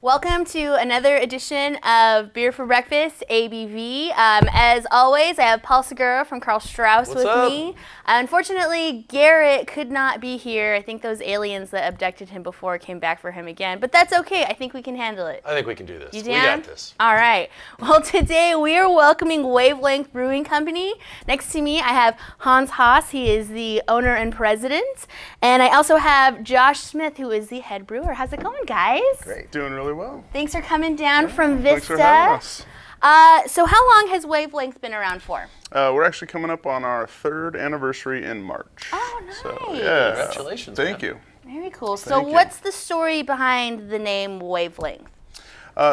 Welcome to another edition of Beer for Breakfast, ABV. As always, I have Paul Segura from Karl Strauss What's with up? me. Unfortunately, Garrett could not be here. I think those aliens that abducted him before came back for him again. But that's okay. I think we can handle it. I think we can do this. You We down? got this. All right. Well, today we are welcoming Wavelength Brewing Company. Next to me, I have Hans Haas. He is the owner and president. And I also have Josh Smith, who is the head brewer. How's it going, guys? Great. Doing really well. Thanks for coming down from Vista. Thanks for having us. So how long has Wavelength been around for? We're actually coming up on our 3rd anniversary in March. Oh, nice. So, yeah. Congratulations, Thank man. you. Very cool. So Thank you. what's the story behind the name Wavelength?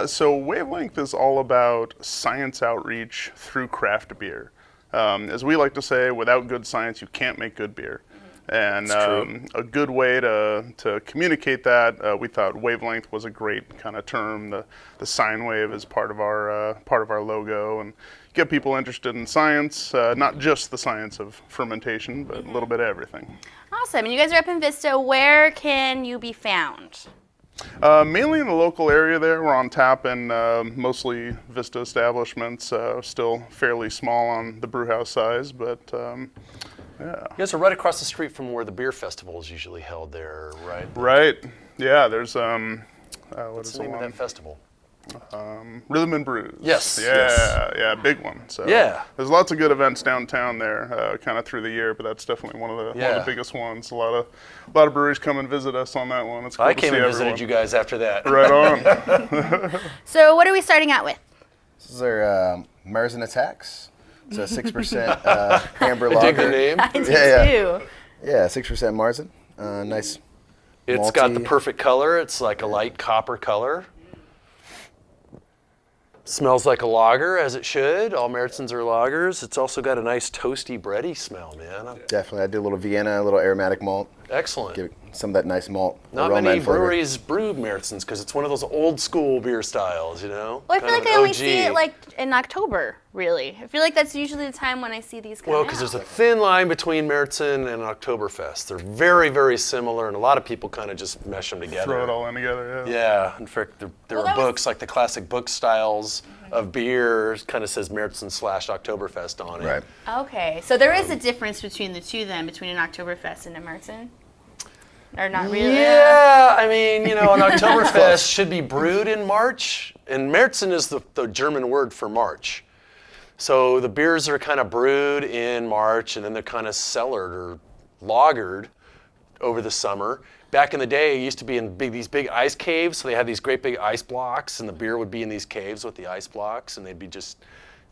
So Wavelength is all about science outreach through craft beer. As we like to say, without good science, you can't make good beer. And a good way to communicate that, we thought wavelength was a great kind of term. The sine wave is part of our logo, and get people interested in science, not just the science of fermentation, but a little bit of everything. Awesome. And you guys are up in Vista. Where can you be found? Mainly in the local area there. We're on tap in mostly Vista establishments, still fairly small on the brew house size, but yeah. You guys are right across the street from where the beer festival is usually held there, right? Right. Yeah, there's What's the name of that festival? Rhythm and Brews. Yes, Yeah, yes. yeah, big one. So Yeah. there's lots of good events downtown there, kind of through the year, but that's definitely one of the biggest ones. A lot of breweries come and visit us on that one. It's cool I to came see and everyone. visited you guys after that. Right on. So what are we starting out with? This is our Marzen Attacks. It's a 6% amber lager. Dig the name. I do Yeah, too. Yeah, 6% Marzen. Nice. It's got the malty. perfect color. It's like a light copper color. Smells like a lager, as it should. All Märzens are lagers. It's also got a nice toasty, bready smell, man. Definitely. I do a little Vienna, a little aromatic malt. Excellent. Give it some of that nice malt Not aroma many and flavor. breweries brew Märzens because it's one of those old school beer styles, you know? Well, I feel Kind like of I an only OG. see it like in October, really. I feel like that's usually the time when I see these come Well, out. because there's a thin line between Märzen and Oktoberfest. They're very, very similar, and a lot of people kind of just mesh them together. Throw it all in together. Yeah. Yeah, in fact, there Well, are that was- books, like the classic book styles of beer, kind of says Märzen/Oktoberfest on it. Right. Okay, so there is a difference between the two then, between an Oktoberfest and a Märzen? Or not really? Yeah, I mean, you know, an Oktoberfest should be brewed in March, and Märzen is the German word for March. So the beers are kind of brewed in March, and then they're kind of cellared or lagered over the summer. Back in the day, it used to be in these big ice caves, so they had these great big ice blocks, and the beer would be in these caves with the ice blocks, and they'd be just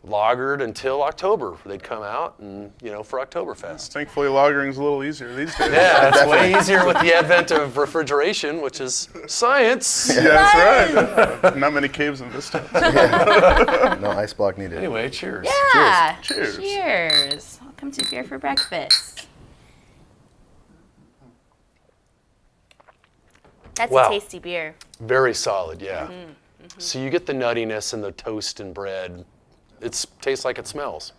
lagered until October. They'd come out, and you know, for Oktoberfest. Thankfully, lagering's a little easier these days. Yeah, it's way easier with the advent of refrigeration, which is science. Yeah, that's right. Not many caves in Vista. No ice block needed. Anyway, cheers. Yeah. Cheers. Cheers. Welcome to Beer for Breakfast. That's Wow. a tasty beer. Very solid, yeah. So you get the nuttiness and the toast and bread. It tastes like it smells.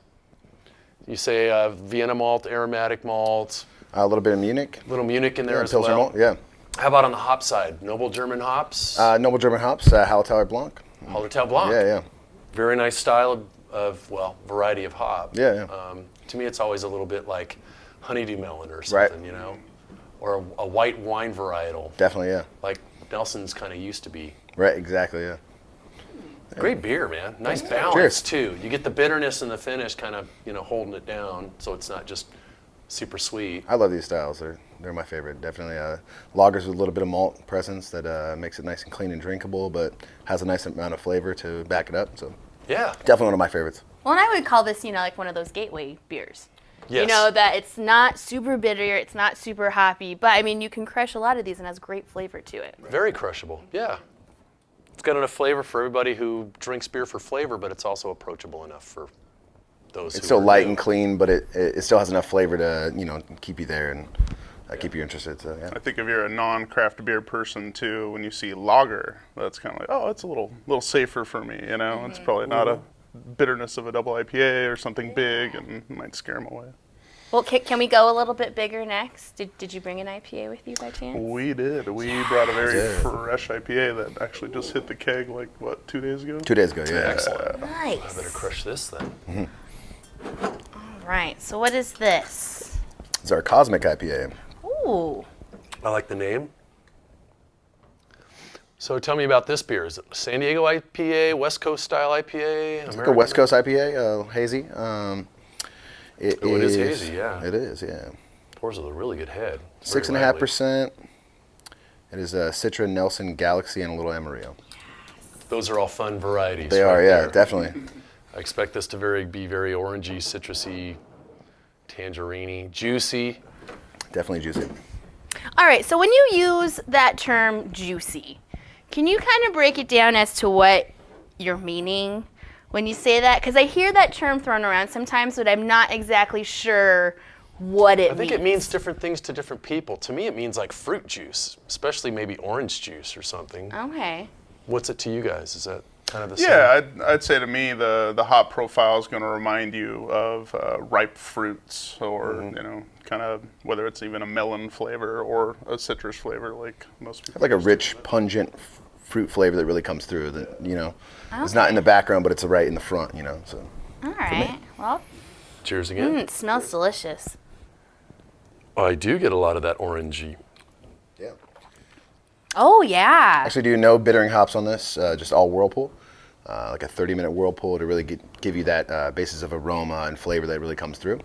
You say Vienna malt, aromatic malt, A little bit of Munich. little Munich in there Yeah, as Pilsner well. malt. Yeah. How about on the hop side? Noble German hops, Noble German hops, Hallertauer Blanc. Hallertau Blanc. Yeah, yeah. Very nice style of variety of hop. Yeah, yeah. To me, it's always a little bit like honeydew melon or Right. something, you know, or a white wine varietal, Definitely, yeah. like Nelson's kind of used to be. Right, exactly, yeah. Great beer, man. Nice balance Cheers. too. You get the bitterness and the finish, kind of, you know, holding it down, so it's not just super sweet. I love these styles. They're my favorite. Definitely lagers with a little bit of malt presence that makes it nice and clean and drinkable, but has a nice amount of flavor to back it up. So Yeah. definitely one of my favorites. Well, and I would call this, like one of those gateway beers. Yes. You know, that it's not super bitter, it's not super hoppy, but I mean, you can crush a lot of these and it has great flavor to it. Very crushable. Yeah. It's got enough flavor for everybody who drinks beer for flavor, but it's also approachable enough for those who It's still are light new. and clean, but it still has enough flavor to keep you there and keep you interested. So yeah. I think if you're a non-craft beer person too, when you see lager, that's kind of like, oh, it's a little safer for me. You know, it's probably not a bitterness of a double IPA or something big, and it might scare them away. Well, can we go a little bit bigger next? Did you bring an IPA with you by chance? We did. We brought a very fresh IPA that actually just hit the keg 2 days ago? 2 days ago, yeah. Excellent. Nice. I better crush this then. All right. So what is this? It's our Cosmic IPA. Ooh. I like the name. So tell me about this beer. Is it San Diego IPA, West Coast style IPA? It's like a West Coast IPA, hazy. It is hazy, yeah. It is, yeah. Pours with a really good head. 6.5%. It is Citra, Nelson, Galaxy, and a little Amarillo. Those are all fun varieties. They are, yeah, definitely. I expect this to be very orangey, citrusy, tangerine-y, juicy. Definitely juicy. All right. So when you use that term juicy, can you kind of break it down as to what you're meaning when you say that? Because I hear that term thrown around sometimes, but I'm not exactly sure what it means. I think it means different things to different people. To me, it means like fruit juice, especially maybe orange juice or something. Okay. What's it to you guys? Is that kind of the same? Yeah, I'd say to me the hop profile is going to remind you of ripe fruits, or kind of whether it's even a melon flavor or a citrus flavor, like most people. Like a rich, pungent fruit flavor that really comes through. That it's not in the background, but it's right in the front. So. All right. Well. Cheers again. It smells delicious. I do get a lot of that orangey. Yeah. Oh yeah. Actually, do no bittering hops on this. Just all whirlpool. Like a 30-minute whirlpool to really give you that basis of aroma and flavor that really comes through.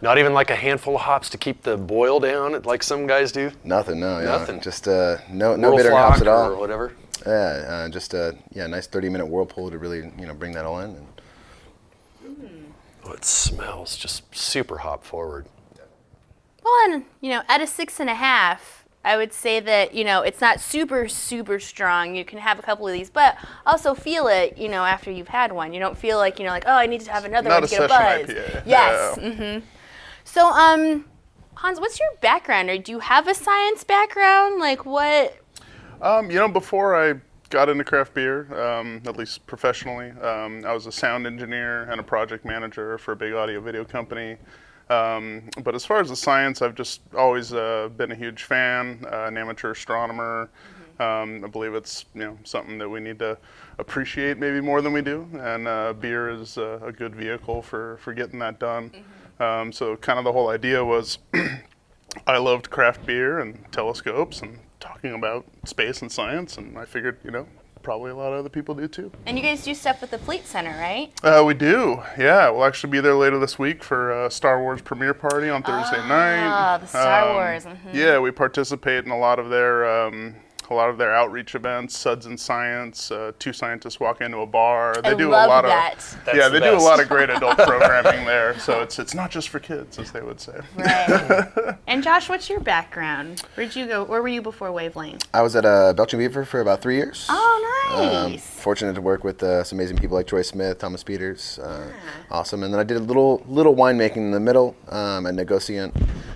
Not even like a handful of hops to keep the boil down, like some guys do. Nothing, no. Nothing. Yeah. Just no bittering hops at all. Or whatever. Yeah, just a nice 30-minute whirlpool to really bring that all in. Oh, it smells just super hop forward. Well, and at a 6.5, I would say that it's not super strong. You can have a couple of these, but also feel it. After you've had one, you don't feel like like, oh, I need to have another one to get a buzz. IPA. Yes. Yeah. Mm-hmm. So, Hans, what's your background? Or do you have a science background? Like what? Before I got into craft beer, at least professionally, I was a sound engineer and a project manager for a big audio video company. But as far as the science, I've just always been a huge fan, an amateur astronomer. I believe it's something that we need to appreciate maybe more than we do, and beer is a good vehicle for getting that done. So kind of the whole idea was I loved craft beer and telescopes and talking about space and science, and I figured, probably a lot of other people do too. And you guys do stuff with the Fleet Center, right? We do, yeah. We'll actually be there later this week for a Star Wars premiere party on Thursday night. Ah, the Star Wars. Mm-hmm. Yeah, we participate in a lot of their outreach events, Suds in Science. Two scientists walk into a bar. They do love a lot that. of yeah, they do a lot of great adult programming there. So it's not just for kids, as they would say. Right. And Josh, what's your background? Where'd you go? Where were you before Wavelength? I was at Belgian Beaver for about 3 years. Oh, nice. Fortunate to work with some amazing people like Troy Smith, Thomas Peters. Awesome. And then I did a little winemaking in the middle at Negociant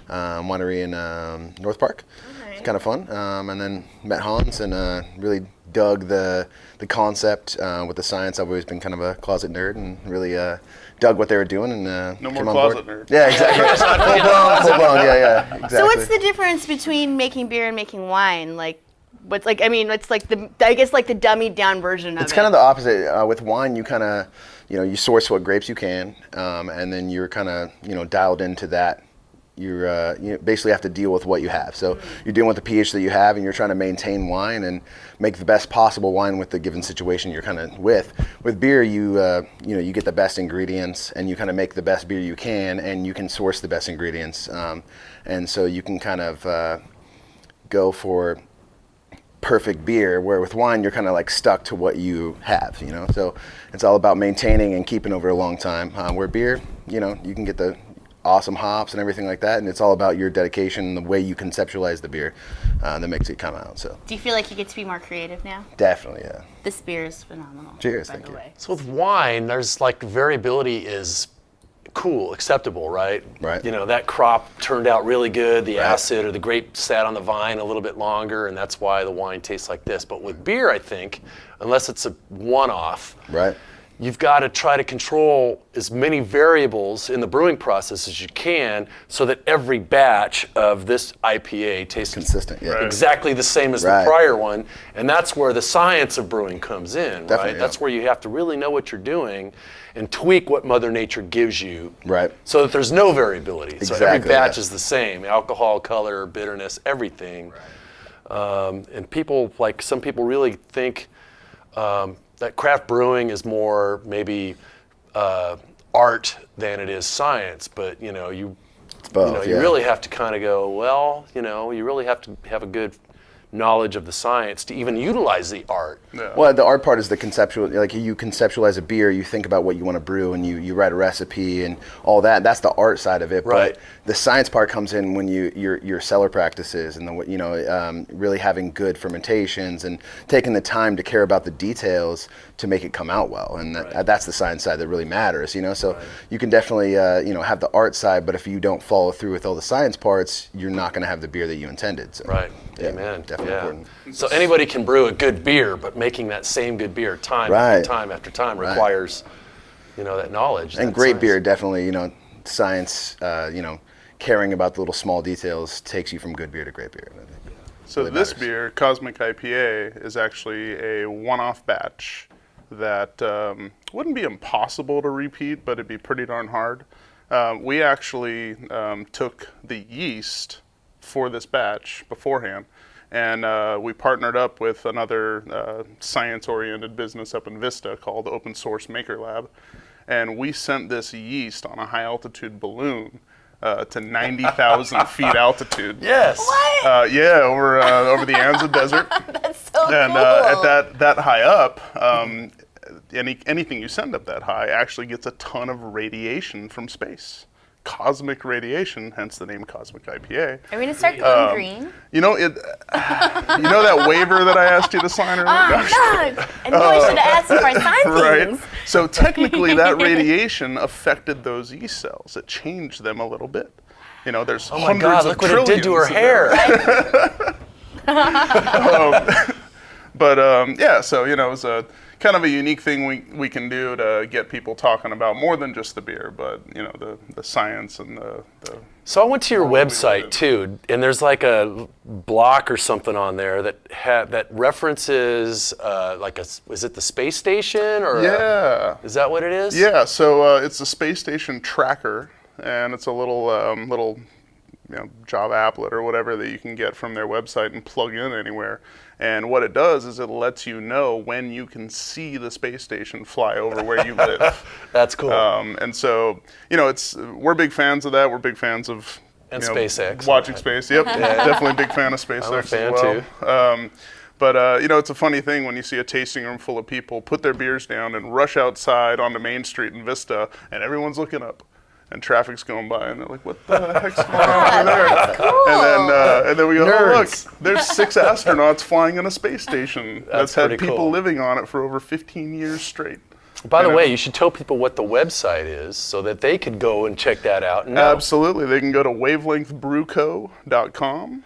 Winery in North Park. It's kind of fun. And then met Hans and really dug the concept with the science. I've always been kind of a closet nerd and really dug what they were doing and No came more on closet board. nerd. Yeah, exactly. full blown, yeah, exactly. So what's the difference between making beer and making wine? Like, what's like? I mean, it's like the dummied down version of it. It's kind of the opposite. With wine, you kind of, you source what grapes you can, and then you're kind of, dialed into that. You basically have to deal with what you have. So you're dealing with the pH that you have, and you're trying to maintain wine and make the best possible wine with the given situation you're kind of with. With beer, you get the best ingredients, and you kind of make the best beer you can, and you can source the best ingredients, and so you can kind of go for perfect beer, where with wine you're kind of like stuck to what you have, so it's all about maintaining and keeping over a long time, where beer, you can get the awesome hops and everything like that, and it's all about your dedication and the way you conceptualize the beer that makes it come out. So do you feel like you get to be more creative now? Definitely, yeah. This beer is phenomenal. Cheers, by thank the you. way. So with wine, there's like variability is cool, acceptable, right? Right. That crop turned out really good, the Right. acid or the grape sat on the vine a little bit longer, and that's why the wine tastes like this. But with beer, I think, unless it's a one-off, Right. you've got to try to control as many variables in the brewing process as you can so that every batch of this IPA tastes Consistent, yeah. exactly the same as the prior one. And that's where the science of brewing comes in, Definitely, right? That's where you have to really know what you're doing and tweak what Mother Nature gives you, Right. so that there's no variability. So every Exactly, batch yeah. is the same: alcohol, color, bitterness, everything. And some people really think that craft brewing is more maybe art than it is science. But you really have to kind of go, well, you really have to have a good knowledge of the science to even utilize the art. Yeah. Well, the art part is the conceptual. Like, you conceptualize a beer, you think about what you want to brew, and you write a recipe and all that. That's the art side of it. Right. But the science part comes in when your cellar practices and really having good fermentations and taking the time to care about the details to make it come out well. And that's the science side that really matters. So you can definitely have the art side, but if you don't follow through with all the science parts, you're not going to have the beer that you intended. So, Right. yeah, Amen. definitely important. So anybody can brew a good beer, but making that same good beer time after time after time requires, that knowledge. And that great science. beer, definitely, science, caring about the little small details takes you from good beer to great beer. I think So really this matters. beer, Cosmic IPA, is actually a one-off batch that wouldn't be impossible to repeat, but it'd be pretty darn hard. We actually took the yeast for this batch beforehand, and we partnered up with another science-oriented business up in Vista called Open Source Maker Lab, and we sent this yeast on a high-altitude balloon to 90,000 feet altitude. Yes. What? Over the Anza Desert. That's so And cool. at that high up, anything you send up that high actually gets a ton of radiation from space. Cosmic radiation, hence the name Cosmic IPA. Are we gonna start going green? You know that waiver that I asked you to sign earlier? Oh God! I knew I should have asked if I signed Right. things. So technically, that radiation affected those yeast cells. It changed them a little bit. There's Oh my hundreds God! of Look what it did to her trillions of them. hair. But yeah, so it was a kind of a unique thing we can do to get people talking about more than just the beer, but the science and the So I went to your website too, and there's like a block or something on there that references is it the space station or yeah. is that what it is? Yeah, so it's a space station tracker, and it's a little Java applet or whatever that you can get from their website and plug in anywhere. And what it does is it lets you know when you can see the space station fly over where you live. That's cool. And so, we're big fans of that. We're big fans of SpaceX. watching space. Yep, definitely a big fan of SpaceX I'm a fan as well. too. But it's a funny thing when you see a tasting room full of people put their beers down and rush outside onto Main Street in Vista, and everyone's looking up, and traffic's going by, and they're like, "What the heck's going on over there?" That's cool. And then we go, Nerds. "Oh, look, there's 6 astronauts flying in a space station that's had pretty people cool. living on it for over 15 years straight." By the way, you should tell people what the website is so that they could go and check that out. And know. Absolutely. They can go to wavelengthbrewco.com.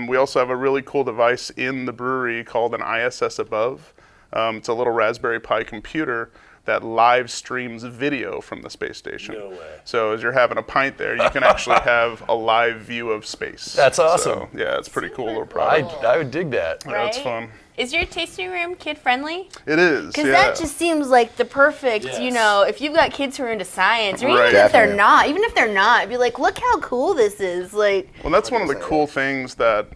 We also have a really cool device in the brewery called an ISS Above. It's a little Raspberry Pi computer that live streams video from the space station. No way. So as you're having a pint there, you can actually have a live view of space. That's awesome. So, yeah, it's a pretty cool little Super product. cool. I would dig that. Yeah, it's Right? fun. Is your tasting room kid friendly? It is, Because yeah. that just seems like the perfect, Yes. if you've got kids who are into science, or Right. even if they're Definitely. not, be like, look how cool this is. Like, Well, that's one of the cool things that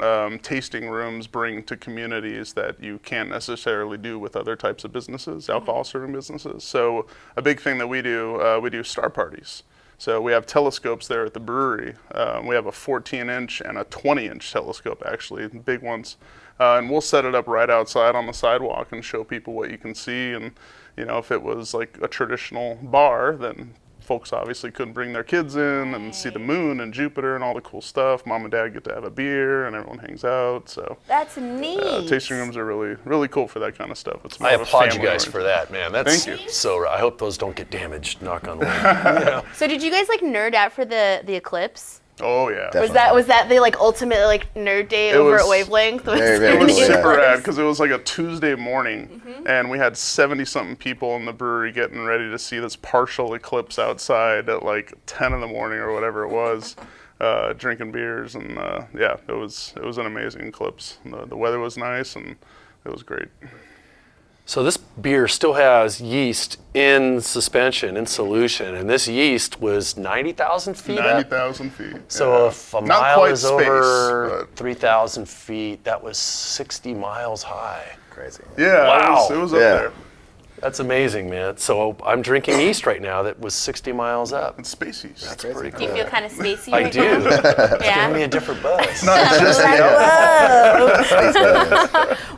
tasting rooms bring to communities that you can't necessarily do with other types of businesses, alcohol serving businesses. So a big thing that we do star parties. So we have telescopes there at the brewery. We have a 14-inch and a 20-inch telescope, actually, big ones. And we'll set it up right outside on the sidewalk and show people what you can see. And, if it was like a traditional bar, then folks obviously couldn't bring their kids in and see the moon and Jupiter and all the cool stuff. Mom and dad get to have a beer and everyone hangs out. So that's neat. tasting rooms are really, really cool for that kind of stuff. It's more I of a applaud you family guys for that, man. That's Thank you. so. I hope those don't get damaged. Knock on wood. So did you guys nerd out for the eclipse? Oh yeah. Definitely. Was that the like ultimate like nerd day over was at Wavelength? It was Yeah. super rad because it was like a Tuesday morning, and we had 70-something people in the brewery getting ready to see this partial eclipse outside at like 10 in the morning or whatever it was, drinking beers, and yeah, it was an amazing eclipse. The weather was nice, and it was great. So this beer still has yeast in suspension, in solution, and this yeast was 90,000 feet up? 90,000 feet. So yeah. if a Not mile quite is space, over but 3,000 feet, that was 60 miles high. Crazy. yeah, Wow. it was up Yeah. there. That's amazing, man. So I'm drinking yeast right now that was 60 miles up. It's space yeast. That's crazy. pretty Do you cool. feel kind of spacey I right do. now? It's Yeah. giving me a different buzz. Not just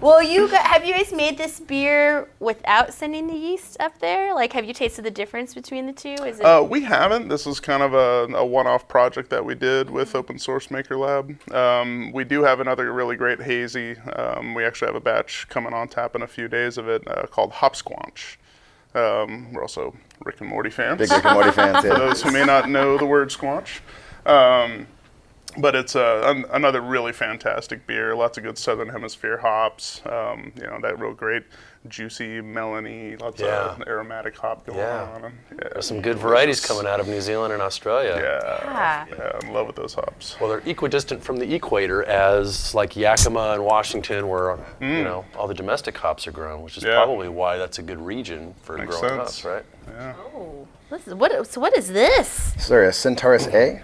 Well, have you guys made this beer without sending the yeast up there? Like, have you tasted the difference between the two? Is it? We haven't. This is kind of a one-off project that we did with Open Source Maker Lab. We do have another really great hazy. We actually have a batch coming on tap in a few days of it called Hopsquanch. We're also Rick and Morty fans. Big Rick and Morty fans. For Yeah. those who may not know the word squanch. But it's another really fantastic beer. Lots of good Southern Hemisphere hops. That real great juicy melony, lots of aromatic hop going on. And, There's some good varieties coming out of New Zealand and Australia. Yeah, I'm in love with those hops. Well, they're equidistant from the equator as like Yakima and Washington, where all the domestic hops are grown, which is probably why that's a good region for Makes growing sense. hops, right? Yeah. Oh, what is this? Sorry, a Centaurus A.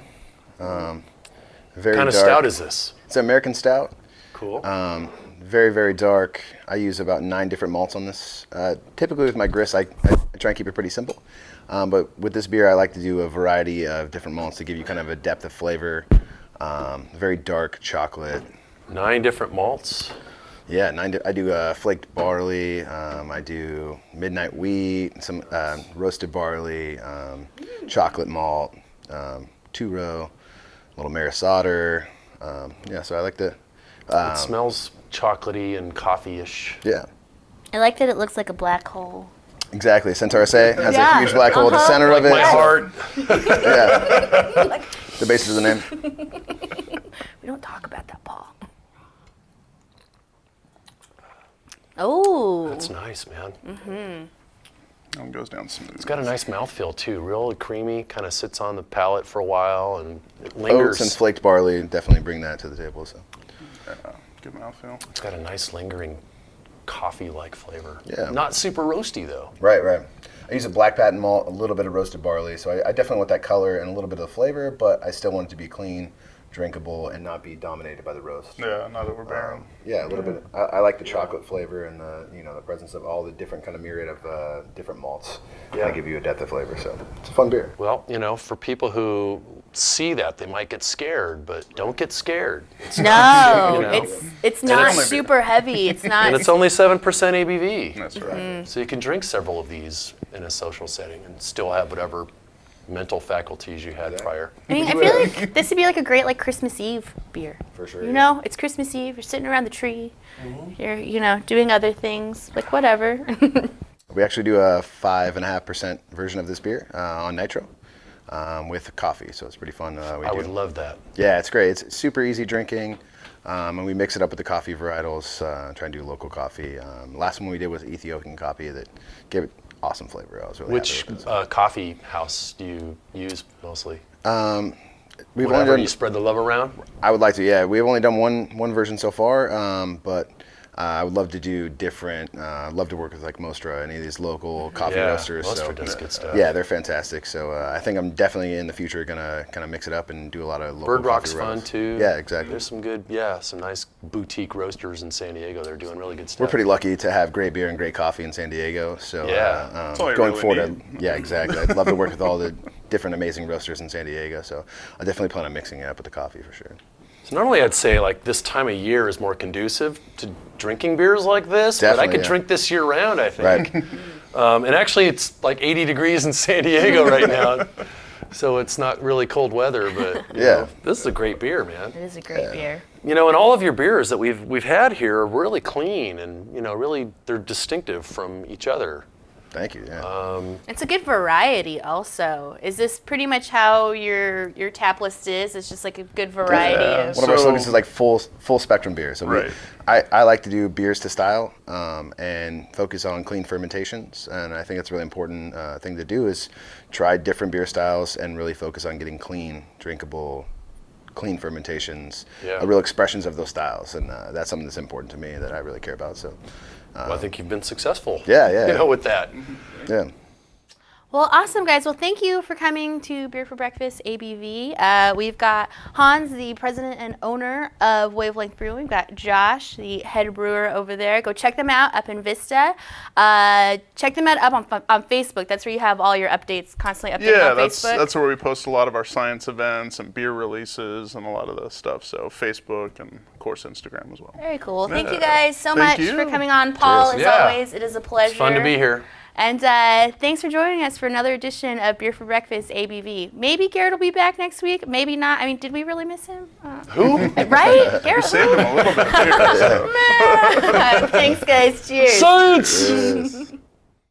Very What kind of dark. stout is this? It's an American stout. Cool. Very, very dark. I use about 9 different malts on this. Typically with my grist, I try and keep it pretty simple. But with this beer, I like to do a variety of different malts to give you kind of a depth of flavor. Very dark chocolate. 9 different malts. Yeah, I do flaked barley. I do midnight wheat, some roasted barley, chocolate malt, 2-row, a little maris otter. So I like to. It smells chocolatey and coffee-ish. Yeah. I like that it looks like a black hole. Exactly. Centaurus A has Yeah. a huge black hole at the center of it. My heart. Yeah. The basis of the name. We don't talk about that, Paul. Oh. That's nice, man. It goes down smooth. It's got a nice mouthfeel too, real creamy, kind of sits on the palate for a while and it lingers. Oats and flaked barley definitely bring that to the table. So. Good mouthfeel. It's got a nice lingering coffee-like flavor. Yeah. Not super roasty though. Right. I use a black patent malt, a little bit of roasted barley, so I definitely want that color and a little bit of flavor, but I still want it to be clean, drinkable, and not be dominated by the roast. Yeah, not overbearing. Yeah, a little bit. I like the chocolate flavor and the the presence of all the different kind of myriad of different malts. Yeah. Kind of give you a depth of flavor, so it's a fun beer. Well, for people who see that, they might get scared, but don't get scared. It's No, you know. it's not it's- super heavy. It's not. And it's only 7% ABV. That's right. So you can drink several of these in a social setting and still have whatever mental faculties you had prior. I mean, I feel like this would be like a great Christmas Eve beer. For sure. It's Christmas Eve. You're sitting around the tree. You're doing other things like whatever. We actually do a 5.5% version of this beer on nitro with coffee, so it's pretty fun. I would love that. Yeah, it's great. It's super easy drinking, and we mix it up with the coffee varietals. Try and do local coffee. Last one we did was Ethiopian coffee that gave it awesome flavor. I was really Which happy with it. coffee house do you use mostly? We've Whatever only you done, spread the love around? I would like to. Yeah, we've only done one version so far, but I would love to do different. Love to work with like Mostra, any of these local coffee roasters. Mostra So does good stuff. yeah, they're fantastic. So I think I'm definitely in the future gonna kind of mix it up and do a lot of local Bird Rock's coffee fun varietals. too. Yeah, exactly. There's some good, some nice boutique roasters in San Diego. They're doing really good stuff. We're pretty lucky to have great beer and great coffee in San Diego. So Yeah. That's all you going really forward, need. yeah, exactly. I'd love to work with all the different amazing roasters in San Diego. So I definitely plan on mixing it up with the coffee for sure. So normally I'd say like this time of year is more conducive to drinking beers like this, but I Definitely, could yeah. drink this year round, I think. Right. And actually it's like 80 degrees in San Diego right now, so it's not really cold weather, but you know, this is a great beer, man. It is a great beer. And all of your beers that we've had here are really clean and really they're distinctive from each other. Thank you. Yeah. It's a good variety also. Is this pretty much how your tap list is? It's just like a good variety of... One of our slogans is like full spectrum beer. So Right. I like to do beers to style and focus on clean fermentations. And I think it's a really important thing to do is try different beer styles and really focus on getting clean, drinkable, clean fermentations, real expressions of those styles. And that's something that's important to me that I really care about. So. Well, I think you've been successful. Yeah. You know, with that. Yeah. Well, awesome, guys. Well, thank you for coming to Beer for Breakfast, ABV. We've got Hans, the president and owner of Wavelength Brewing. We've got Josh, the head brewer over there. Go check them out up in Vista. Check them out up on Facebook. That's where you have all your updates, constantly updating on Facebook. Yeah, that's where we post a lot of our science events and beer releases and a lot of the stuff. So Facebook and, of course, Instagram as well. Very cool. Thank you guys so Thank much you. for coming on. Paul, Cheers. as Yeah. always, it is a pleasure. It's fun to be here. And thanks for joining us for another edition of Beer for Breakfast ABV. Maybe Garrett will be back next week. Maybe not. I mean, did we really miss him? Who? Right? Garrett. Saved them a little bit too. So. Thanks, guys. Cheers. Science!